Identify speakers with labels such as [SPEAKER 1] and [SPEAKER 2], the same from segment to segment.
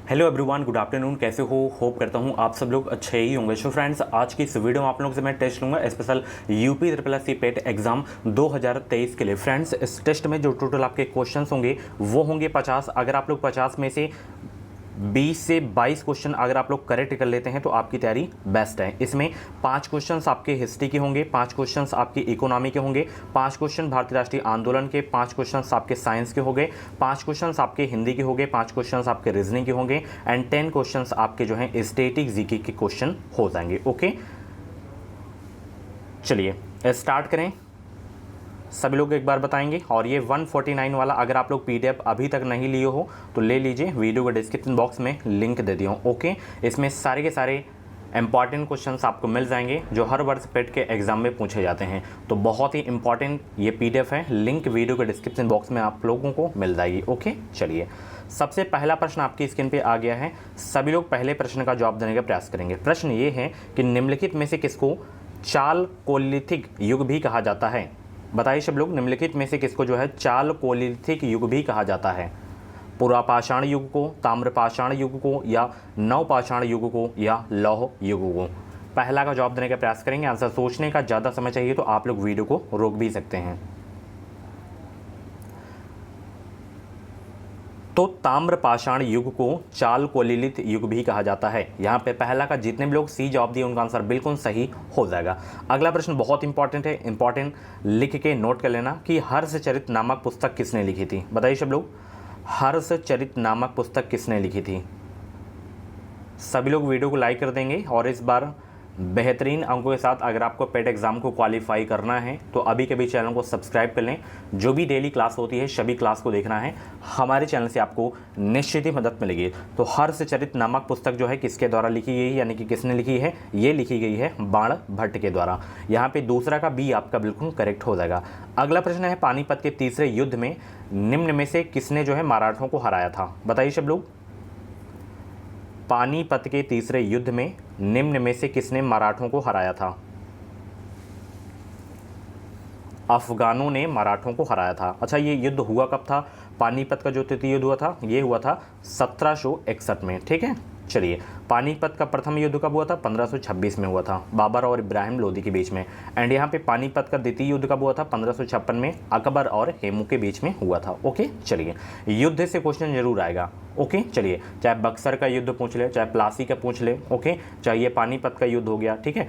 [SPEAKER 1] Hello everyone, good afternoon. कैसे हो? Hope करता हूँ आप सब लोग अच्छे ही होंगे। सो फ्रेंड्स, आज की इस वीडियो में आप लोगों से मैं टेस्ट लूँगा स्पेशल यूपी SSC पेट एग्जाम 2023 के लिए। फ्रेंड्स, इस टेस्ट में जो टोटल आपके क्वेश्चंस होंगे वो होंगे 50। अगर आप लोग 50 में से 20 से 22 क्वेश्चन अगर आप लोग करेक्ट कर लेते हैं तो आपकी तैयारी बेस्ट है। इसमें 5 क्वेश्चंस आपके हिस्ट्री के होंगे, 5 क्वेश्चंस आपके इकोनॉमी के होंगे, 5 क्वेश्चन भारतीय राष्ट्रीय आंदोलन के, 5 क्वेश्चंस आपके साइंस के होंगे, 5 क्वेश्चंस आपके हिंदी के होंगे, 5 क्वेश्चंस आपके रीजनिंग के होंगे एंड 10 क्वेश्चंस आपके जो है स्टैटिक जीके के क्वेश्चन हो जाएंगे। ओके, चलिए स्टार्ट करें। सभी लोग एक बार बताएंगे। और ये 149 वाला अगर आप लोग PDF अभी तक नहीं लिए हो तो ले लीजिए, वीडियो के डिस्क्रिप्शन बॉक्स में लिंक दे दिया हूँ। ओके, इसमें सारे के सारे इंपॉर्टेंट क्वेश्चंस आपको मिल जाएंगे जो हर वर्ष पेट के एग्जाम में पूछे जाते हैं। तो बहुत ही इंपॉर्टेंट ये PDF है, लिंक वीडियो के डिस्क्रिप्शन बॉक्स में आप लोगों को मिल जाएगी। ओके, चलिए सबसे पहला प्रश्न आपकी स्क्रीन पे आ गया है। सभी लोग पहले प्रश्न का जवाब देने का प्रयास करेंगे। प्रश्न ये है कि निम्नलिखित में से किसको चालकोलिथिक युग भी कहा जाता है? बताइए सब लोग, निम्नलिखित में से किसको जो है चालकोलिथिक युग भी कहा जाता है? पुरापाषाण युग को, ताम्रपाषाण युग को, या नवपाषाण युग को, या लौह युग को? पहला का जवाब देने का प्रयास करेंगे। आंसर सोचने का ज़्यादा समय चाहिए तो आप लोग वीडियो को रोक भी सकते हैं। तो ताम्रपाषाण युग को चालकोलिथिक युग भी कहा जाता है। यहाँ पे पहला का जितने भी लोग सी जवाब दिए उनका आंसर बिल्कुल सही हो जाएगा। अगला प्रश्न बहुत इंपॉर्टेंट है, इंपॉर्टेंट लिख के नोट कर लेना कि हर्षचरित नामक पुस्तक किसने लिखी थी? बताइए सब लोग, हर्षचरित नामक पुस्तक किसने लिखी थी? सभी लोग वीडियो को लाइक कर देंगे। और इस बार बेहतरीन अंकों के साथ अगर आपको पेट एग्जाम को क्वालिफाई करना है तो अभी के भी चैनल को सब्सक्राइब कर लें। जो भी डेली क्लास होती है सभी क्लास को देखना है, हमारे चैनल से आपको निश्चित ही मदद मिलेगी। तो हर्षचरित नामक पुस्तक जो है किसके द्वारा लिखी गई है, यानी कि किसने लिखी है? ये लिखी गई है बाण भट्ट के द्वारा। यहाँ पे दूसरा का बी आपका बिल्कुल करेक्ट हो जाएगा। अगला प्रश्न है, पानीपत के तीसरे युद्ध में निम्न में से किसने जो है मराठों को हराया था? बताइए सब लोग, पानीपत के तीसरे युद्ध में निम्न में से किसने मराठों को हराया था? अफगानों ने मराठों को हराया था। अच्छा, ये युद्ध हुआ कब था? पानीपत का जो तृतीय युद्ध हुआ था ये हुआ था 1761 में। ठीक है, चलिए पानीपत का प्रथम युद्ध कब हुआ था? 1526 में हुआ था, बाबर और इब्राहिम लोदी के बीच में। एंड यहाँ पे पानीपत का द्वितीय युद्ध कब हुआ था? 1556 में अकबर और हेमू के बीच में हुआ था। ओके, चलिए युद्ध से क्वेश्चन जरूर आएगा। ओके, चलिए चाहे बक्सर का युद्ध पूछ ले, चाहे प्लासी का पूछ ले, ओके, चाहे ये पानीपत का युद्ध हो गया, ठीक है,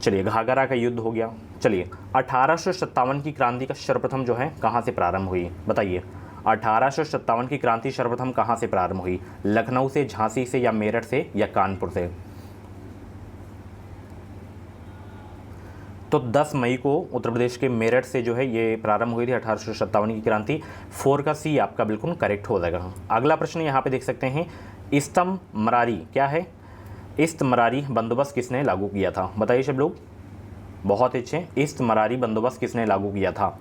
[SPEAKER 1] चलिए घाघरा का युद्ध हो गया। चलिए 1857 की क्रांति का सर्वप्रथम जो है कहाँ से प्रारंभ हुई? बताइए, 1857 की क्रांति सर्वप्रथम कहाँ से प्रारंभ हुई? लखनऊ से, झांसी से, या मेरठ से, या कानपुर से? तो 10 मई को उत्तर प्रदेश के मेरठ से जो है ये प्रारंभ हुई थी 1857 की क्रांति। 4 का सी आपका बिल्कुल करेक्ट हो जाएगा। अगला प्रश्न यहाँ पे देख सकते हैं, इस्तमरारी क्या है? इस्तमरारी बंदोबस्त किसने लागू किया था? बताइए सब लोग, बहुत अच्छे, इस्तमरारी बंदोबस्त किसने लागू किया था?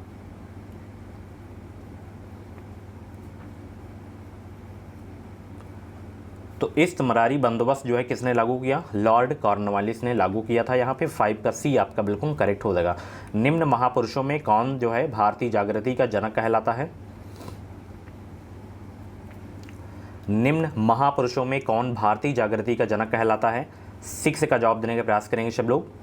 [SPEAKER 1] तो इस्तमरारी बंदोबस्त जो है किसने लागू किया? लॉर्ड कॉर्नवालिस ने लागू किया था। यहाँ पे 5 का सी आपका बिल्कुल करेक्ट हो जाएगा। निम्न महापुरुषों में कौन जो है भारतीय जागृति का जनक कहलाता है? निम्न महापुरुषों में कौन भारतीय जागृति का जनक कहलाता है? 6 का जवाब देने का प्रयास करेंगे सब लोग।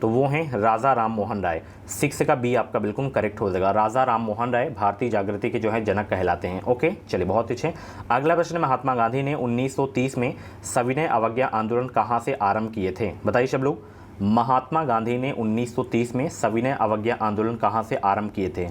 [SPEAKER 1] तो वो हैं राजा राम मोहन राय। 6 का बी आपका बिल्कुल करेक्ट हो जाएगा। राजा राम मोहन राय भारतीय जागृति के जो है जनक कहलाते हैं। ओके, चलिए बहुत अच्छे। अगला प्रश्न, महात्मा गांधी ने 1930 में सविनय अवज्ञा आंदोलन कहाँ से आरंभ किए थे? बताइए सब लोग, महात्मा गांधी ने 1930 में सविनय अवज्ञा आंदोलन कहाँ से आरंभ किए थे?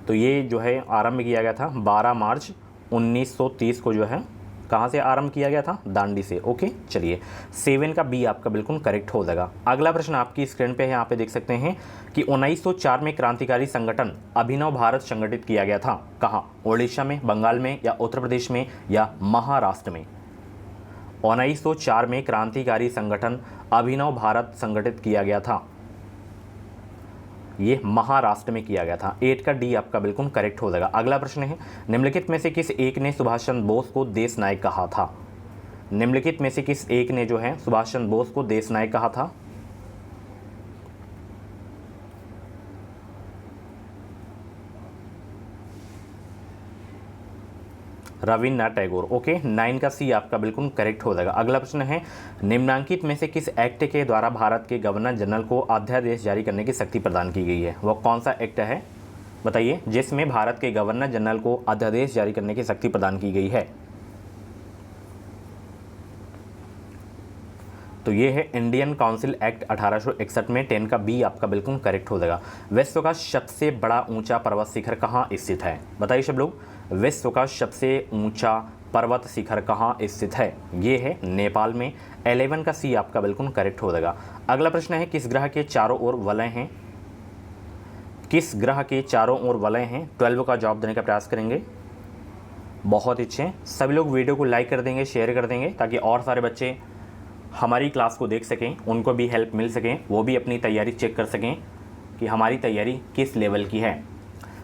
[SPEAKER 1] तो ये जो है आरंभ किया गया था 12 मार्च 1930 को जो है कहाँ से आरंभ किया गया था? दांडी से। ओके, चलिए 7 का बी आपका बिल्कुल करेक्ट हो जाएगा। अगला प्रश्न आपकी स्क्रीन पे है, यहाँ पे देख सकते हैं कि 1904 में क्रांतिकारी संगठन अभिनव भारत संगठित किया गया था। कहाँ? ओडिशा में, बंगाल में, या उत्तर प्रदेश में, या महाराष्ट्र में? 1904 में क्रांतिकारी संगठन अभिनव भारत संगठित किया गया था, ये महाराष्ट्र में किया गया था। 8 का डी आपका बिल्कुल करेक्ट हो जाएगा। अगला प्रश्न है, निम्नलिखित में से किस एक ने सुभाष चंद्र बोस को देश नायक कहा था? निम्नलिखित में से किस एक ने जो है सुभाष चंद्र बोस को देश नायक कहा था? रविन्द्रनाथ टैगोर। ओके, 9 का सी आपका बिल्कुल करेक्ट हो जाएगा। अगला प्रश्न है, निम्नलिखित में से किस एक्ट के द्वारा भारत के गवर्नर जनरल को अध्यादेश जारी करने की शक्ति प्रदान की गई है? वह कौन सा एक्ट है बताइए, जिसमें भारत के गवर्नर जनरल को अध्यादेश जारी करने की शक्ति प्रदान की गई है? तो ये है इंडियन काउंसिल एक्ट 1861 में। 10 का बी आपका बिल्कुल करेक्ट हो जाएगा। विश्व का सबसे बड़ा ऊंचा पर्वत शिखर कहाँ स्थित है? बताइए सब लोग, विश्व का सबसे ऊंचा पर्वत शिखर कहाँ स्थित है? ये है नेपाल में। 11 का सी आपका बिल्कुल करेक्ट हो जाएगा। अगला प्रश्न है, किस ग्रह के चारों ओर वलय हैं? किस ग्रह के चारों ओर वलय हैं? 12 का जवाब देने का प्रयास करेंगे। बहुत अच्छे, सभी लोग वीडियो को लाइक कर देंगे, शेयर कर देंगे, ताकि और सारे बच्चे हमारी क्लास को देख सकें, उनको भी हेल्प मिल सकें, वो भी अपनी तैयारी चेक कर सकें कि हमारी तैयारी किस लेवल की है।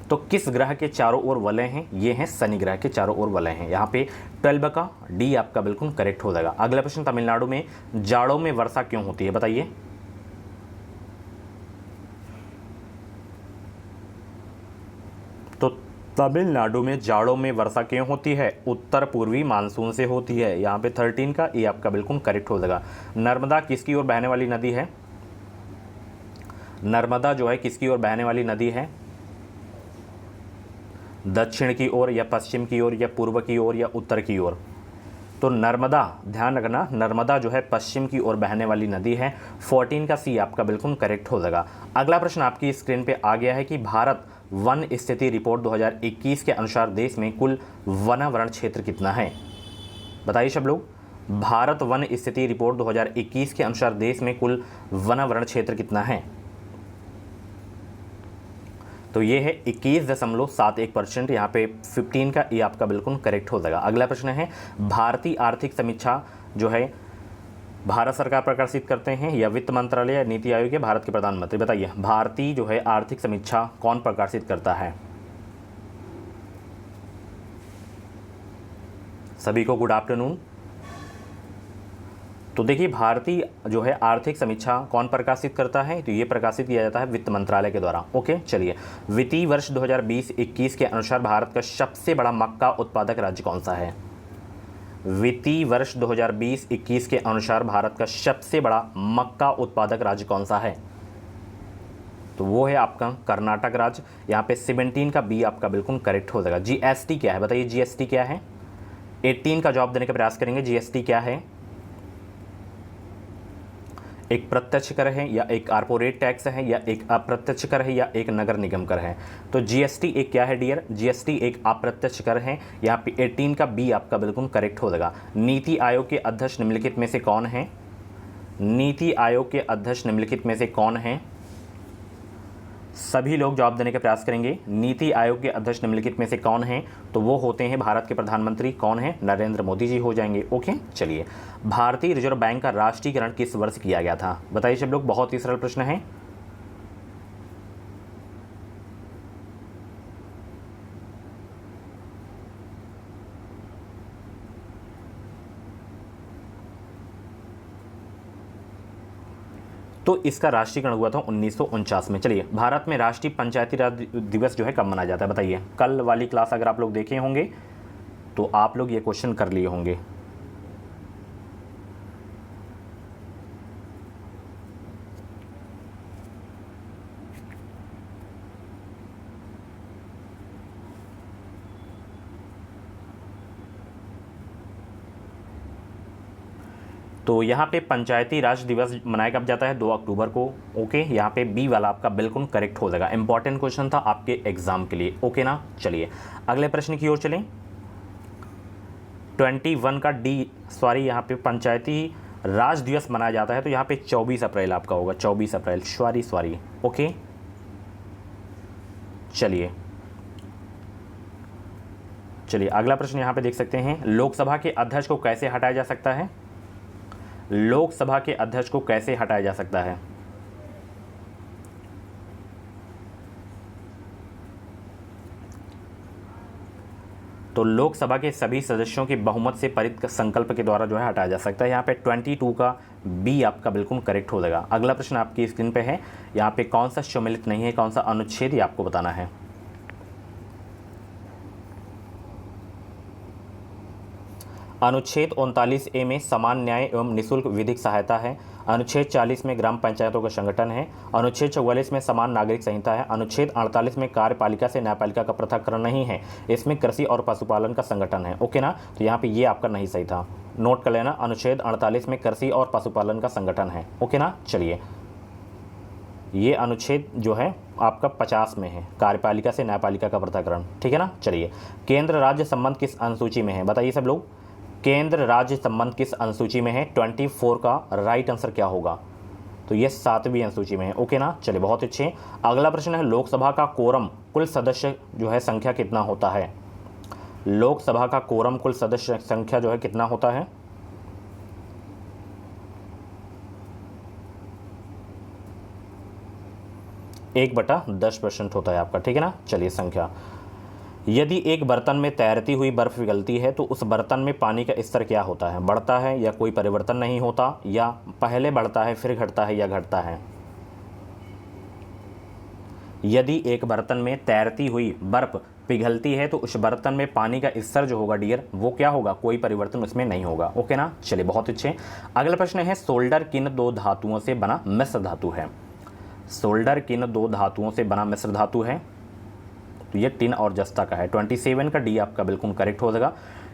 [SPEAKER 1] तो किस ग्रह के चारों ओर वलय हैं? ये हैं शनि ग्रह के चारों ओर वलय हैं। यहाँ पे 12 का डी आपका बिल्कुल करेक्ट हो जाएगा। अगला प्रश्न, तमिलनाडु में जाड़ों में वर्षा क्यों होती है? बताइए। तो तमिलनाडु में जाड़ों में वर्षा क्यों होती है? उत्तर पूर्वी मानसून से होती है। यहाँ पे 13 का ए आपका बिल्कुल करेक्ट हो जाएगा। नर्मदा किसकी ओर बहने वाली नदी है? नर्मदा जो है किसकी ओर बहने वाली नदी है? दक्षिण की ओर या पश्चिम की ओर या पूर्व की ओर या उत्तर की ओर? तो नर्मदा, ध्यान रखना, नर्मदा जो है पश्चिम की ओर बहने वाली नदी है। 14 का सी आपका बिल्कुल करेक्ट हो जाएगा। अगला प्रश्न आपकी स्क्रीन पे आ गया है कि भारत वन स्थिति रिपोर्ट 2021 के अनुसार देश में कुल वनावरण क्षेत्र कितना है? बताइए सब लोग, भारत वन स्थिति रिपोर्ट 2021 के अनुसार देश में कुल वनावरण क्षेत्र कितना है? तो ये है 21.71%। यहाँ पे 15 का ये आपका बिल्कुल करेक्ट हो जाएगा। अगला प्रश्न है, भारतीय आर्थिक समीक्षा जो है भारत सरकार प्रकाशित करते हैं या वित्त मंत्रालय या नीति आयोग या भारत के प्रधानमंत्री? बताइए, भारतीय जो है आर्थिक समीक्षा कौन प्रकाशित करता है? सभी को गुड आफ्टरनून। तो देखिए, भारतीय जो है आर्थिक समीक्षा कौन प्रकाशित करता है? तो ये प्रकाशित किया जाता है वित्त मंत्रालय के द्वारा। ओके, चलिए, वित्तीय वर्ष 2020-21 के अनुसार भारत का सबसे बड़ा मक्का उत्पादक राज्य कौन सा है? वित्तीय वर्ष 2020-21 के अनुसार भारत का सबसे बड़ा मक्का उत्पादक राज्य कौन सा है? तो वो है आपका कर्नाटक राज्य। यहाँ पे 17 का बी आपका बिल्कुल करेक्ट हो जाएगा। जीएसटी क्या है? बताइए, जीएसटी क्या है? 18 का जवाब देने का प्रयास करेंगे। जीएसटी क्या है? एक प्रत्यक्ष कर है या एक कॉर्पोरेट टैक्स है या एक अप्रत्यक्ष कर है या एक नगर निगम कर है? तो जीएसटी एक क्या है डियर? जीएसटी एक अप्रत्यक्ष कर है। यहाँ पे 18 का बी आपका बिल्कुल करेक्ट हो जाएगा। नीति आयोग के अध्यक्ष निम्नलिखित में से कौन है? नीति आयोग के अध्यक्ष निम्नलिखित में से कौन है? सभी लोग जवाब देने का प्रयास करेंगे। नीति आयोग के अध्यक्ष निम्नलिखित में से कौन है? तो वो होते हैं भारत के प्रधानमंत्री। कौन है? नरेंद्र मोदी जी हो जाएंगे। ओके, चलिए, भारतीय रिजर्व बैंक का राष्ट्रीयकरण किस वर्ष किया गया था? बताइए सब लोग, बहुत ही सरल प्रश्न है। तो इसका राष्ट्रीयकरण हुआ था 1949 में। चलिए, भारत में राष्ट्रीय पंचायती राज दिवस जो है कब मनाया जाता है? बताइए। कल वाली क्लास अगर आप लोग देखे होंगे तो आप लोग ये क्वेश्चन कर लिए होंगे। तो यहाँ पे पंचायती राज दिवस मनाया कब जाता है? 2 अक्टूबर को। ओके, यहाँ पे बी वाला आपका बिल्कुल करेक्ट हो जाएगा। इंपॉर्टेंट क्वेश्चन था आपके एग्जाम के लिए। ओके ना, चलिए अगले प्रश्न की ओर चलें। 21 का डी, सॉरी, यहाँ पे पंचायती राज दिवस मनाया जाता है तो यहाँ पे 24 अप्रैल आपका होगा। 24 अप्रैल, सॉरी। ओके, चलिए अगला प्रश्न यहाँ पे देख सकते हैं, लोकसभा के अध्यक्ष को कैसे हटाया जा सकता है? लोकसभा के अध्यक्ष को कैसे हटाया जा सकता है? तो लोकसभा के सभी सदस्यों की बहुमत से पारित संकल्प के द्वारा जो है हटाया जा सकता है। यहाँ पे 22 का बी आपका बिल्कुल करेक्ट हो जाएगा। अगला प्रश्न आपकी स्क्रीन पे है, यहाँ पे कौन सा सम्मिलित नहीं है, कौन सा अनुच्छेद, ये आपको बताना है। अनुच्छेद 39A में समान न्याय एवं निःशुल्क विधिक सहायता है। अनुच्छेद 40 में ग्राम पंचायतों का संगठन है। अनुच्छेद 44 में समान नागरिक संहिता है। अनुच्छेद 48 में कार्यपालिका से न्यायपालिका का पृथक्करण नहीं है। इसमें कृषि और पशुपालन का संगठन है। ओके ना, तो यहाँ पे ये आपका नहीं सही था, नोट कर लेना। अनुच्छेद 48 में कृषि और पशुपालन का संगठन है। ओके ना, चलिए ये अनुच्छेद जो है आपका 50 में है, कार्यपालिका से न्यायपालिका का पृथक्करण। ठीक है ना, चलिए केंद्र राज्य संबंध किस अनुसूची में है, बताइए सब लोग, केंद्र राज्य संबंध किस अनुसूची में है। 24 का राइट आंसर क्या होगा, तो ये 7वीं अनुसूची में है। ओके ना, चलिए बहुत अच्छे। अगला प्रश्न है लोकसभा का कोरम कुल सदस्य जो है संख्या कितना होता है। लोकसभा का कोरम कुल सदस्य संख्या जो है कितना होता है। एक बटा 10% होता है आपका। ठीक है ना, चलिए संख्या, यदि एक बर्तन में तैरती हुई बर्फ पिघलती है तो उस बर्तन में पानी का स्तर क्या होता है, बढ़ता है या कोई परिवर्तन नहीं होता, या पहले बढ़ता है फिर घटता है या घटता है। यदि एक बर्तन में तैरती हुई बर्फ पिघलती है तो उस बर्तन में पानी का स्तर जो होगा डियर वो क्या होगा, कोई परिवर्तन उसमें नहीं होगा। ओके ना, चलिए बहुत अच्छे। अगला प्रश्न है सोल्डर किन दो धातुओं से बना मिश्र धातु है। सोल्डर किन दो धातुओं से बना मिश्र धातु है, तो ये टिन और जस्ता का है। 27 का डी आपका बिल्कुल करेक्ट हो जाएगा।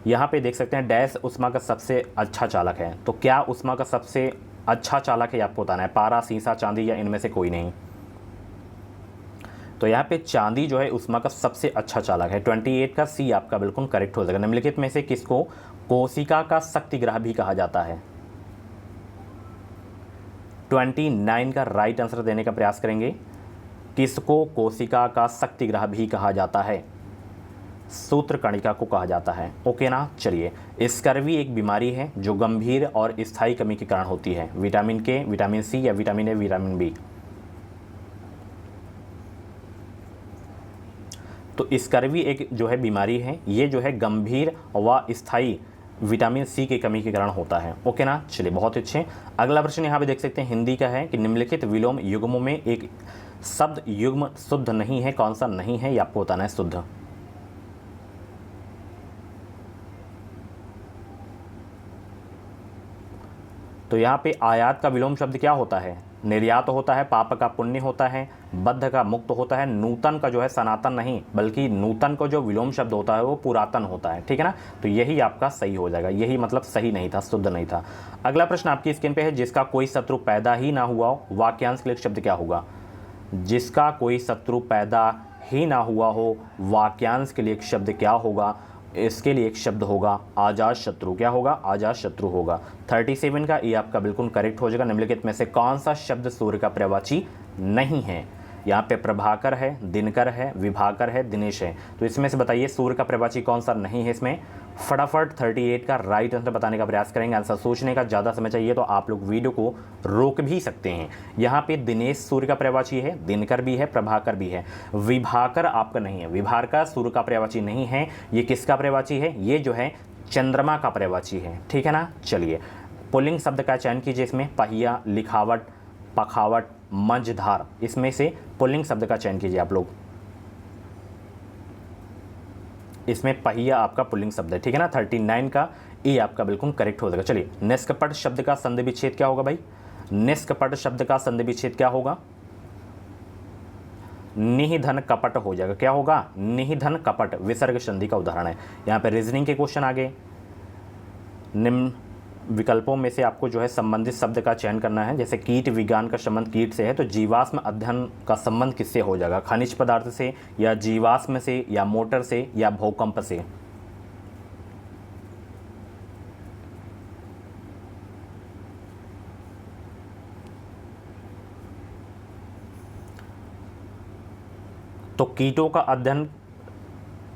[SPEAKER 1] यहाँ पे देख सकते हैं डैश उष्मा का सबसे अच्छा चालक है, तो क्या उष्मा का सबसे अच्छा चालक है आपको बताना है, पारा, सीसा, चांदी या इनमें से कोई नहीं। तो यहाँ पे चांदी जो है उष्मा का सबसे अच्छा चालक है। 28 का सी आपका बिल्कुल करेक्ट हो जाएगा। निम्नलिखित में से किसको कोशिका का शक्तिग्राह भी कहा जाता है। 29 का राइट आंसर देने का प्रयास करेंगे। किसको कोशिका का शक्तिग्राह भी कहा जाता है, सूत्रकणिका को कहा जाता है। ओके ना, चलिए स्कर्वी एक बीमारी है जो गंभीर और स्थायी कमी के कारण होती है। विटामिन के, विटामिन सी या विटामिन ए, विटामिन बी। तो स्कर्वी एक जो है बीमारी है, ये जो है गंभीर व स्थायी विटामिन सी की कमी के कारण होता है। ओके ना, चलिए बहुत अच्छे। अगला प्रश्न यहाँ पे देख सकते हैं हिंदी का है कि निम्नलिखित विलोम युग्मों में एक शब्द युग्म शुद्ध नहीं है, कौन सा नहीं है, ये आपको बताना है शुद्ध। तो यहाँ पे आयात का विलोम शब्द क्या होता है, निर्यात होता है, पाप का पुण्य होता है, बद्ध का मुक्त होता है, नूतन का जो है सनातन नहीं, बल्कि नूतन को जो विलोम शब्द होता है वो पुरातन होता है। ठीक है ना, तो यही आपका सही हो जाएगा, यही मतलब सही नहीं था, शुद्ध नहीं था। अगला प्रश्न आपकी स्क्रीन पे है जिसका कोई शत्रु पैदा ही ना हुआ हो, वाक्यांश के लिए शब्द क्या होगा। जिसका कोई शत्रु पैदा ही ना हुआ हो, वाक्यांश के लिए एक शब्द क्या होगा, इसके लिए एक शब्द होगा आजाद शत्रु। क्या होगा, आजाद शत्रु होगा। 37 का ये आपका बिल्कुल करेक्ट हो जाएगा। निम्नलिखित में से कौन सा शब्द सूर्य का पर्यायवाची नहीं है। यहाँ पे प्रभाकर है, दिनकर है, विभाकर है, दिनेश है, तो इसमें से बताइए सूर्य का पर्यायवाची कौन सा नहीं है इसमें। फटाफट 38 का राइट आंसर बताने का प्रयास करेंगे। आंसर सोचने का ज़्यादा समय चाहिए तो आप लोग वीडियो को रोक भी सकते हैं। यहाँ पे दिनेश सूर्य का पर्यायवाची है, दिनकर भी है, प्रभाकर भी है, विभाकर आपका नहीं है। विभाकर सूर्य का पर्यायवाची नहीं है। ये किसका पर्यायवाची है, ये जो है चंद्रमा का पर्यायवाची है। ठीक है ना, चलिए पुल्लिंग शब्द का चयन कीजिए। इसमें पहिया, लिखावट, पखावट, मंझधार, इसमें से पुल्लिंग शब्द का चयन कीजिए आप लोग। इसमें पहिया आपका पुल्लिंग शब्द है। ठीक है ना, 39 का ए आपका बिल्कुल करेक्ट हो जाएगा। चलिए निष्कपट शब्द का संधि विच्छेद क्या होगा भाई, निष्कपट शब्द का संधि विच्छेद क्या होगा, निहिधन कपट हो जाएगा। क्या होगा, निहिधन कपट विसर्ग संधि का उदाहरण है। यहाँ पे रीजनिंग के क्वेश्चन आगे, निम्न विकल्पों में से आपको जो है संबंधित शब्द का चयन करना है। जैसे कीट विज्ञान का संबंध कीट से है तो जीवाश्म अध्ययन का संबंध किससे हो जाएगा, खनिज पदार्थ से या जीवाश्म से या मोटर से या भूकंप से। तो कीटों का अध्ययन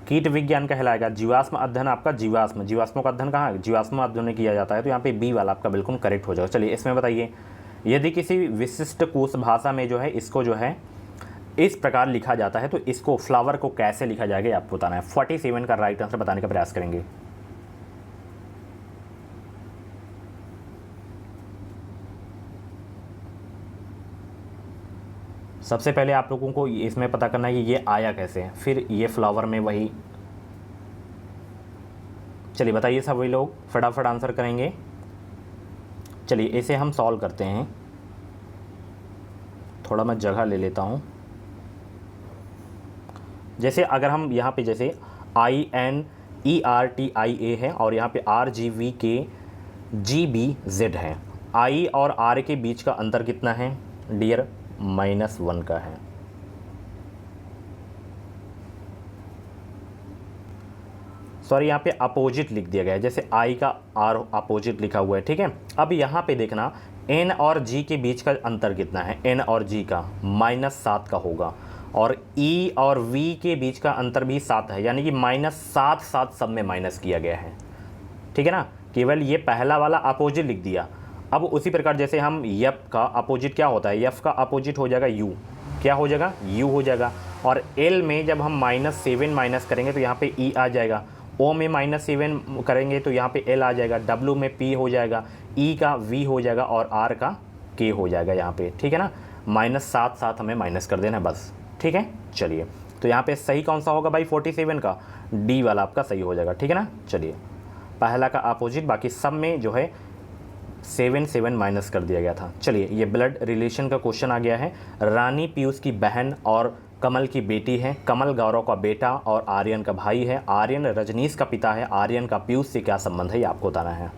[SPEAKER 1] कीट विज्ञान कहलाएगा। जीवाश्म अध्ययन आपका जीवाश्मों का अध्ययन कहाँ है, जीवाश्म अध्ययन में किया जाता है, तो यहाँ पे बी वाला आपका बिल्कुल करेक्ट हो जाएगा। चलिए इसमें बताइए यदि किसी विशिष्ट कोश भाषा में जो है इसको जो है इस प्रकार लिखा जाता है तो इसको फ्लावर को कैसे लिखा जाएगा आपको बताना है। 47 का राइट आंसर बताने का प्रयास करेंगे। सबसे पहले आप लोगों को इसमें पता करना है कि ये आया कैसे है, फिर ये फ्लावर में वही चलिए बताइए सभी लोग, फटाफट आंसर करेंगे। चलिए इसे हम सॉल्व करते हैं, थोड़ा मैं जगह ले लेता हूँ। जैसे अगर हम यहाँ पे जैसे INERTIA है और यहाँ पे RGVKGBZ है, I और R के बीच का अंतर कितना है डियर? -1 का है। सॉरी यहाँ पे अपोजिट लिख दिया गया है, जैसे I का R अपोजिट लिखा हुआ है, ठीक है। अब यहाँ पे देखना N और G के बीच का अंतर कितना है, N और G का -7 का होगा, और E और V के बीच का अंतर भी 7 है, यानी कि -7 7 सब में माइनस किया गया है, ठीक है ना। केवल ये पहला वाला अपोजिट लिख दिया। अब उसी प्रकार जैसे हम F का अपोजिट क्या होता है, F का अपोजिट हो जाएगा U, क्या हो जाएगा? U हो जाएगा। और L में जब हम -7 माइनस करेंगे तो यहाँ पे E आ जाएगा, O में -7 करेंगे तो यहाँ पे L आ जाएगा, W में P हो जाएगा, E का V हो जाएगा और R का K हो जाएगा यहाँ पे, ठीक है ना। -7 7 हमें माइनस कर देना है बस, ठीक है। चलिए तो यहाँ पे सही कौन सा होगा भाई 47 का? D वाला आपका सही हो जाएगा, ठीक है ना। चलिए पहला का अपोजिट, बाकी सब में जो है 7 7 माइनस कर दिया गया था। चलिए ये ब्लड रिलेशन का क्वेश्चन आ गया है। रानी पीयूष की बहन और कमल की बेटी है, कमल गौरव का बेटा और आर्यन का भाई है, आर्यन रजनीश का पिता है, आर्यन का पीयूष से क्या संबंध है ये आपको बताना है।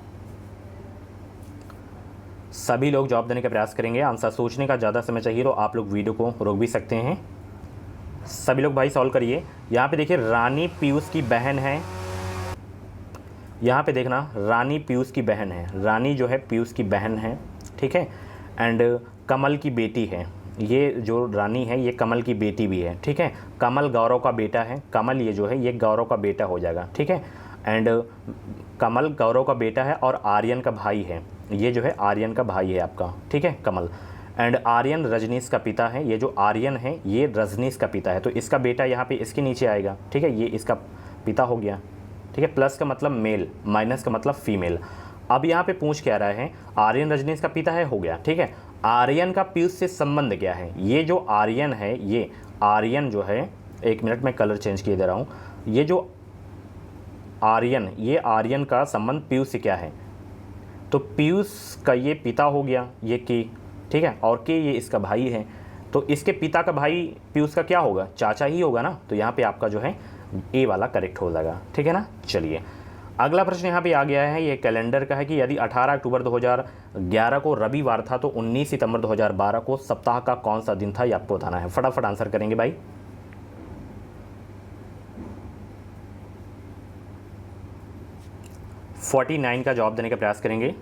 [SPEAKER 1] सभी लोग जवाब देने का प्रयास करेंगे। आंसर सोचने का ज़्यादा समय चाहिए तो आप लोग वीडियो को रोक भी सकते हैं। सभी लोग भाई सॉल्व करिए। यहाँ पे देखिए रानी पीयूष की बहन है, यहाँ पे देखना रानी पीयूष की बहन है, रानी जो है पीयूष की बहन है, ठीक है। एंड कमल की बेटी है, ये जो रानी है ये कमल की बेटी भी है, ठीक है। कमल गौरव का बेटा है, कमल ये जो है ये गौरव का बेटा हो जाएगा, ठीक है। एंड कमल गौरव का बेटा है और आर्यन का भाई है, ये जो है आर्यन का भाई है आपका, ठीक है कमल। एंड आर्यन रजनीश का पिता है, ये जो आर्यन है ये रजनीश का पिता है, तो इसका बेटा यहाँ पे इसके नीचे आएगा, ठीक है, ये इसका पिता हो गया, ठीक है। प्लस का मतलब मेल, माइनस का मतलब फीमेल। अब यहाँ पे पूछ क्या रहा है, आर्यन रजनीश का पिता है, हो गया, ठीक है। आर्यन का पीयूष से संबंध क्या है? ये जो आर्यन है, ये आर्यन जो है, एक मिनट में कलर चेंज किए दे रहा हूँ, ये जो आर्यन, ये आर्यन का संबंध पीयूष से क्या है? तो पीयूष का ये पिता हो गया, ये के, ठीक है, और के ये इसका भाई है, तो इसके पिता का भाई पीयूष का क्या होगा? चाचा ही होगा ना, तो यहाँ पे आपका जो है ए वाला करेक्ट हो जाएगा, ठीक है ना। चलिए अगला प्रश्न यहाँ पे आ गया है, ये कैलेंडर का है कि यदि 18 अक्टूबर 2011 को रविवार था तो 19 सितंबर 2012 को सप्ताह का कौन सा दिन था, ये आपको बताना है। फटाफट आंसर करेंगे भाई। फोर्टी 49 का जवाब देने का प्रयास करेंगे।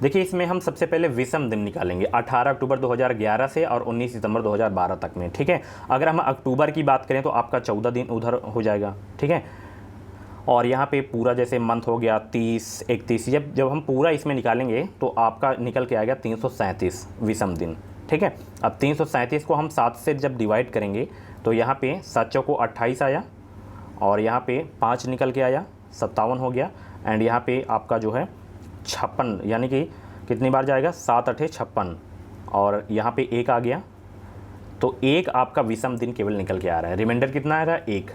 [SPEAKER 1] देखिए इसमें हम सबसे पहले विषम दिन निकालेंगे 18 अक्टूबर 2011 से और 19 सितंबर 2012 तक में, ठीक है। अगर हम अक्टूबर की बात करें तो आपका 14 दिन उधर हो जाएगा, ठीक है। और यहाँ पे पूरा जैसे मंथ हो गया 30 31, जब हम पूरा इसमें निकालेंगे तो आपका निकल के आएगा 337 विषम दिन, ठीक है। अब 337 को हम 7 से जब डिवाइड करेंगे तो यहाँ पे 7 चौको 28 आया और यहाँ पे 5 निकल के आया 57 हो गया। एंड यहाँ पे आपका जो है 56, यानी कि कितनी बार जाएगा 7 8 56, और यहाँ पे 1 आ गया, तो 1 आपका विषम दिन केवल निकल के आ रहा है। रिमाइंडर कितना आ रहा है 1,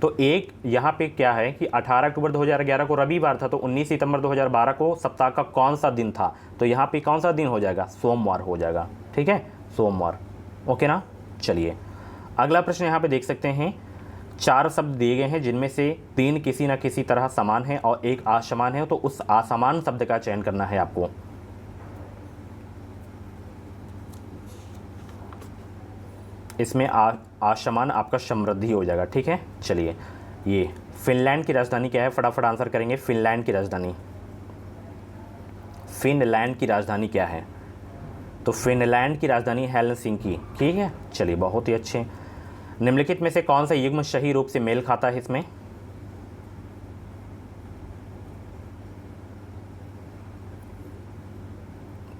[SPEAKER 1] तो 1 यहाँ पे क्या है कि 18 अक्टूबर 2011 को रविवार था तो 19 सितंबर 2012 को सप्ताह का कौन सा दिन था, तो यहाँ पे कौन सा दिन हो जाएगा? सोमवार हो जाएगा, ठीक है, सोमवार, ओके ना। चलिए अगला प्रश्न यहाँ पे देख सकते हैं, 4 शब्द दिए गए हैं जिनमें से 3 किसी न किसी तरह समान है और 1 असमान है, तो उस असमान शब्द का चयन करना है आपको। इसमें असमान आपका समृद्धि हो जाएगा, ठीक है। चलिए ये फिनलैंड की राजधानी क्या है, फटाफट आंसर करेंगे। फिनलैंड की राजधानी, फिनलैंड की राजधानी क्या है? तो फिनलैंड की राजधानी हेलसिंकी, ठीक है। चलिए बहुत ही अच्छे। निम्नलिखित में से कौन सा युग्म सही रूप से मेल खाता है इसमें?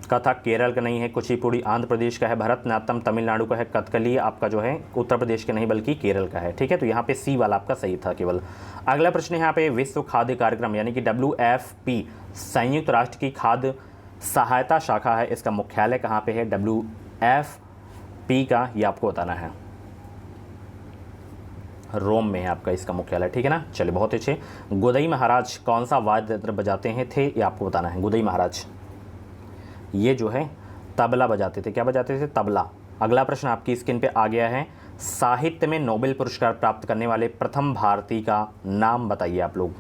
[SPEAKER 1] कथक केरल का नहीं है, कुचिपुड़ी आंध्र प्रदेश का है, भरतनाट्यम तमिलनाडु का है, कथकली आपका जो है उत्तर प्रदेश का नहीं बल्कि केरल का है। ठीक है, तो यहाँ पे सी वाला आपका सही था केवल। अगला प्रश्न है यहाँ पे विश्व खाद्य कार्यक्रम यानी कि WFP संयुक्त राष्ट्र की खाद्य सहायता शाखा है, इसका मुख्यालय कहाँ पे है? WFP का ये आपको बताना है, रोम में है आपका इसका मुख्यालय। ठीक है ना, चलिए बहुत अच्छे। गोदई महाराज कौन सा वाद्य यंत्र बजाते हैं थे, ये आपको बताना है। गोदई महाराज ये जो है तबला बजाते थे। क्या बजाते थे? तबला। अगला प्रश्न आपकी स्क्रीन पे आ गया है, साहित्य में नोबेल पुरस्कार प्राप्त करने वाले प्रथम भारतीय का नाम बताइए आप लोग।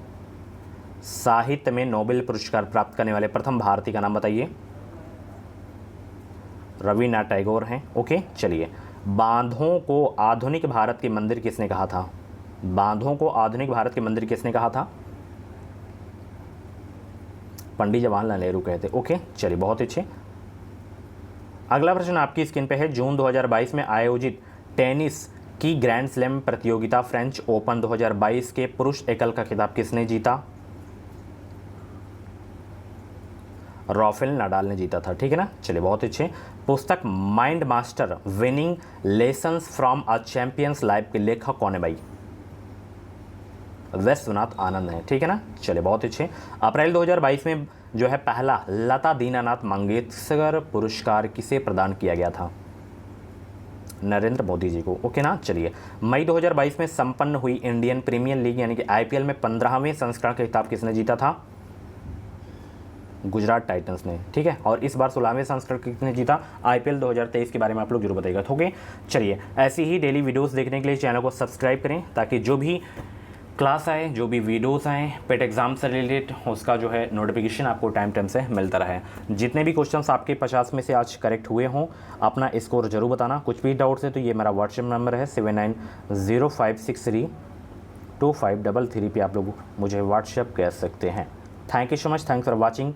[SPEAKER 1] साहित्य में नोबेल पुरस्कार प्राप्त करने वाले प्रथम भारतीय का नाम बताइए। रविन्द्रनाथ टैगोर हैं। ओके, चलिए। बांधों को आधुनिक भारत के मंदिर किसने कहा था? बांधों को आधुनिक भारत के मंदिर किसने कहा था? पंडित जवाहरलाल नेहरू कहते। ओके, चलिए बहुत अच्छे। अगला प्रश्न आपकी स्क्रीन पे है, जून 2022 में आयोजित टेनिस की ग्रैंड स्लैम प्रतियोगिता फ्रेंच ओपन 2022 के पुरुष एकल का खिताब किसने जीता? राफेल नाडाल ने जीता था। ठीक है ना, चलिए बहुत अच्छे। पुस्तक mind master winning lessons from a champions life के लेखक कौन है भाई? विश्वनाथ आनंद है। ठीक है ना, चलिए बहुत अच्छे। अप्रैल 2022 में जो है पहला लता दीनानाथ मंगेशकर पुरस्कार किसे प्रदान किया गया था? नरेंद्र मोदी जी को। ओके ना, चलिए। मई 2022 में संपन्न हुई इंडियन प्रीमियर लीग यानी कि IPL में 15वें संस्करण का खिताब किसने जीता था? गुजरात टाइटंस ने। ठीक है, और इस बार 16वें संस्करण किसने जीता? IPL 2023 के बारे में आप लोग जरूर बताइएगा। ओके, चलिए। ऐसी ही डेली वीडियोस देखने के लिए चैनल को सब्सक्राइब करें ताकि जो भी क्लास आए, जो भी वीडियोस आए पेट एग्जाम से रिलेटेड, उसका जो है नोटिफिकेशन आपको टाइम से मिलता रहे। जितने भी क्वेश्चंस आपके 50 में से आज करेक्ट हुए हों, अपना स्कोर जरूर बताना। कुछ भी डाउट्स है तो ये मेरा व्हाट्सएप नंबर है 7905632533 पे आप लोग मुझे व्हाट्सएप कर सकते हैं। Thank you so much, thanks for watching.